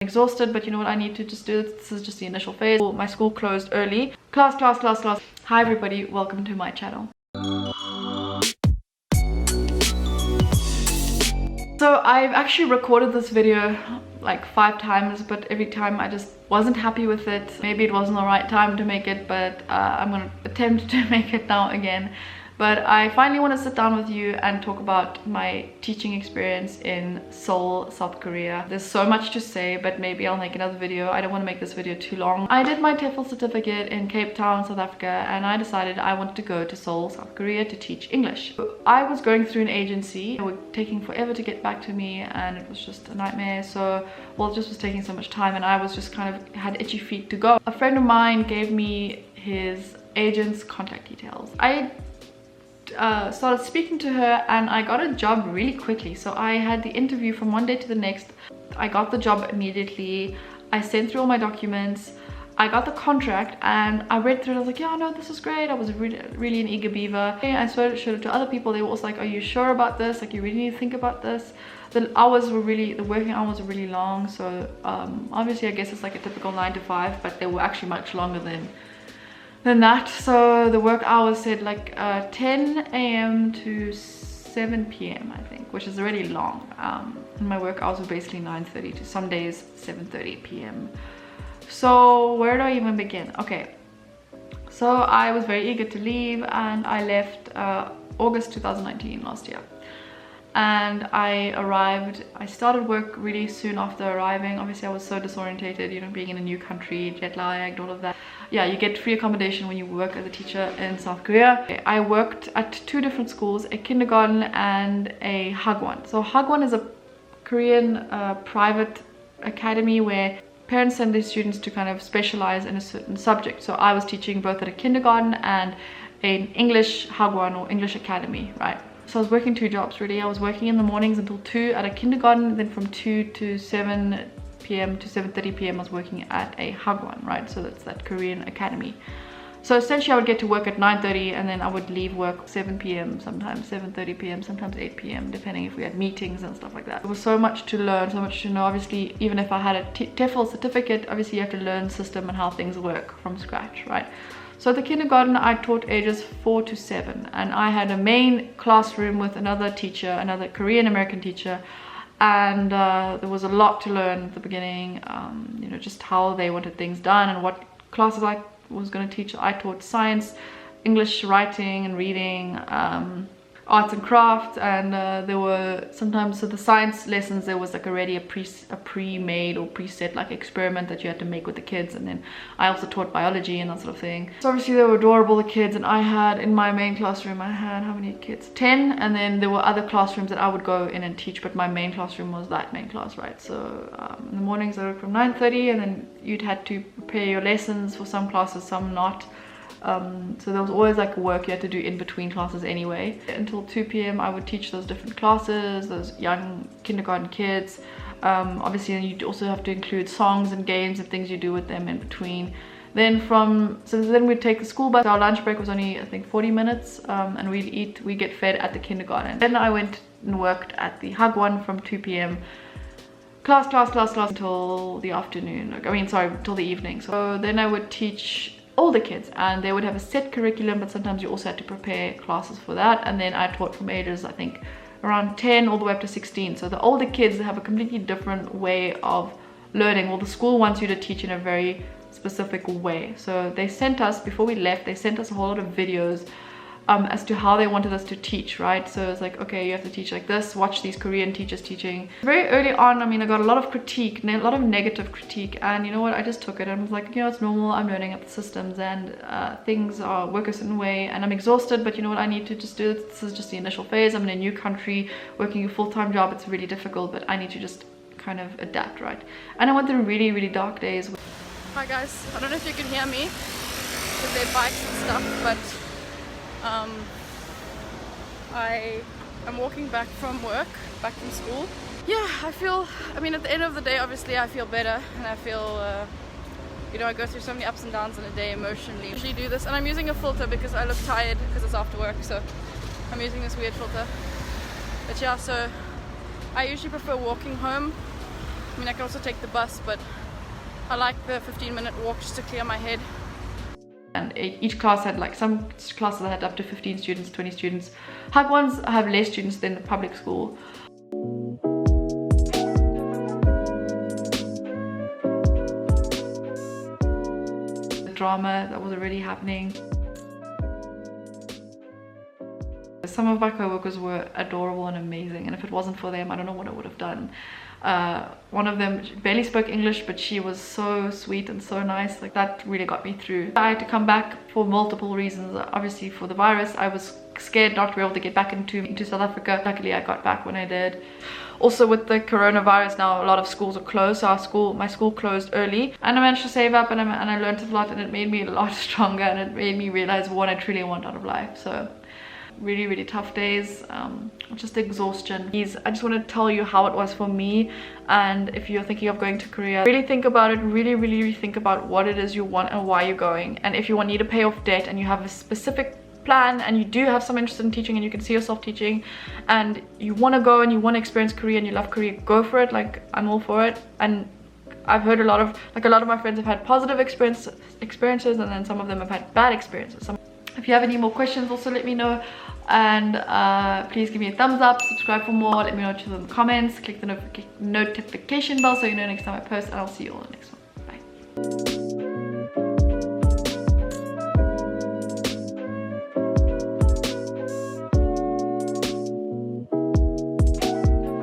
Exhausted, but you know what, I need to just do this is just the initial phase. My school closed early. Class. Hi everybody, welcome to my channel. So I've actually recorded this video like 5 times, but every time I just wasn't happy with it. Maybe it wasn't the right time to make it, but I'm gonna attempt to make it now again. But I finally want to sit down with you and talk about my teaching experience in Seoul, South Korea. There's so much to say, but maybe I'll make another video. I don't want to make this video too long. I did my TEFL certificate in Cape Town, South Africa, and I decided I wanted to go to Seoul, South Korea to teach English. I was going through an agency. They were taking forever to get back to me, and it was just a nightmare. So, well, it just was taking so much time, and I was just kind of had itchy feet to go. A friend of mine gave me his agent's contact details. I started speaking to her and I got a job really quickly. So I had the interview from one day to the next. I got the job immediately. I sent through all my documents. I got the contract and I read through it. I was like, yeah, no, this is great. I was really an eager beaver. I showed it to other people. They were also like, are you sure about this? Like, you really need to think about this. The working hours were really long. So obviously I guess it's like a typical 9 to 5, but they were actually much longer than that. So the work hours said like 10 a.m. to 7 p.m. I think, which is really long. And my work hours were basically 9:30 to some days 7:30 p.m. So where do I even begin? Okay, so I was very eager to leave and I left August 2019, last year. And I started work really soon after arriving. Obviously I was so disorientated, you know, being in a new country, jet lagged, all of that. Yeah, you get free accommodation when you work as a teacher in South Korea. I worked at 2 different schools, a kindergarten and a hagwan. So hagwan is a Korean private academy where parents send their students to kind of specialize in a certain subject. So I was teaching both at a kindergarten and an English hagwan or English academy, right? So I was working 2 jobs really. I was working in the mornings until 2 at a kindergarten, then from 2 to 7 p.m. to 7:30 p.m. I was working at a hagwan, right? So that's that Korean academy. So essentially I would get to work at 9:30 and then I would leave work 7 p.m. sometimes 7:30 p.m. sometimes 8 p.m. depending if we had meetings and stuff like that. There was so much to learn, so much to know. Obviously, even if I had a TEFL certificate, obviously you have to learn the system and how things work from scratch, right? So at the kindergarten, I taught ages 4 to 7, and I had a main classroom with another teacher, another Korean American teacher, and there was a lot to learn at the beginning. You know, just how they wanted things done and what classes I was going to teach. I taught science, English writing and reading, arts and crafts, and there were sometimes, so the science lessons, there was like already a pre-made or preset like experiment that you had to make with the kids. And then I also taught biology and that sort of thing. So obviously they were adorable, the kids, and I had in my main classroom, I had how many kids? 10, and then there were other classrooms that I would go in and teach, but my main classroom was that main class, right? So in the mornings I worked from 9:30, and then you'd had to prepare your lessons for some classes, some not. So there was always like work you had to do in between classes anyway. Until 2 p.m. I would teach those different classes, those young kindergarten kids. Obviously you also have to include songs and games and things you do with them in between. Then we'd take the school bus. Our lunch break was only I think 40 minutes, and we'd get fed at the kindergarten. Then I went and worked at the hagwan from 2 p.m. class until the afternoon. Until the evening. So then I would teach older kids, and they would have a set curriculum, but sometimes you also had to prepare classes for that. And then I taught from ages, I think, around 10 all the way up to 16. So the older kids have a completely different way of learning. Well, the school wants you to teach in a very specific way. So they sent us, before we left, they sent us a whole lot of videos as to how they wanted us to teach, right? So it's like, okay, you have to teach like this, watch these Korean teachers teaching. Very early on, I mean, I got a lot of critique, a lot of negative critique, and you know what, I just took it and was like, you know, it's normal, I'm learning up the systems, and things work a certain way, and I'm exhausted, but you know what, I need to just do this is just the initial phase. I'm in a new country, working a full-time job, it's really difficult, but I need to just kind of adapt, right? And I went through really, really dark days. Hi guys, I don't know if you can hear me with their bikes and stuff, but I am walking back from work, back from school. Yeah, I mean, at the end of the day, obviously I feel better, and I feel, you know, I go through so many ups and downs in a day emotionally. I usually do this, and I'm using a filter because I look tired because it's after work, so I'm using this weird filter. But yeah, so I usually prefer walking home I mean, I can also take the bus, but I like the 15-minute walk just to clear my head. And each class had, like, some classes had up to 15 students, 20 students. Hagwans have less students than the public school. The drama that was already happening. Some of my co-workers were adorable and amazing, and if it wasn't for them, I don't know what I would have done. One of them barely spoke English, but she was so sweet and so nice. Like, that really got me through. I had to come back for multiple reasons. Obviously for the virus, I was scared not to be able to get back into South Africa. Luckily I got back when I did. Also with the coronavirus now, a lot of schools are closed, so my school closed early, and I managed to save up, and I learned a lot, and it made me a lot stronger, and it made me realize what I truly want out of life. So really tough days, just exhaustion. I just want to tell you how it was for me, and if you're thinking of going to Korea, really think about it. Really think about what it is you want and why you're going. And if you need to pay off debt and you have a specific plan and you do have some interest in teaching and you can see yourself teaching and you want to go and you want to experience Korea and you love Korea, go for it. Like, I'm all for it. And I've heard a lot of my friends have had positive experiences, and then some of them have had bad experiences. If you have any more questions, also let me know, and please give me a thumbs up, subscribe for more, let me know in the comments, click the notification bell so you know next time I post, and I'll see you all in the next one. Bye.